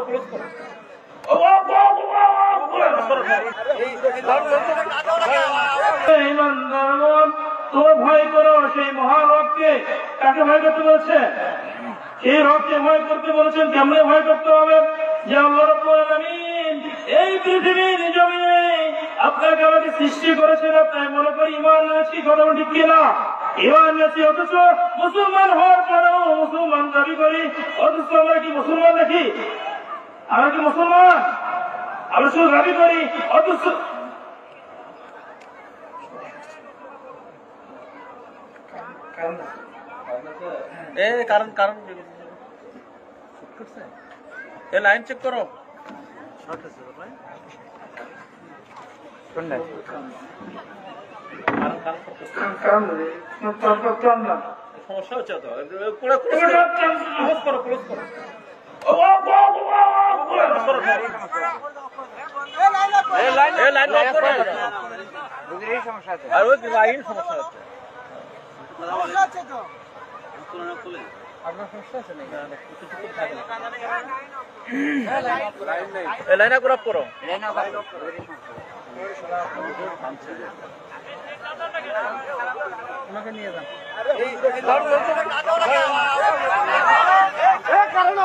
Close করো। তোমরা ভয় করো সেই মহারবকে। কাকে ভয় করতে বলছে? সেই রবকে ভয় করতে বলেছেন। কেমনে ভয় করতে হবে? যে আল্লাহ রাব্বুল আলামিন এই পৃথিবীর জমিনে আপনাকে আমাকে সৃষ্টি করেছেন। আপনার মনে করি ঈমান এনেছি, কথা ঠিক কিনা? ঈমান এনেছি, অথচ মুসলমান হওয়ার পরেও মুসলমান দাবি করি, অথচ আমরা কি মুসলমান নাকি? আমরা কি মুসলমান? আমরা শুধু দাবি করি, অথচ কারণ এ লাইন চেক করো। সমস্যা হচ্ছে তো, ক্লোজ করো ক্লোজ করো। আর ওই লাইন সমস্যা হচ্ছে। লাইন আপ করো। ওনাকে নিয়ে যান। কারণ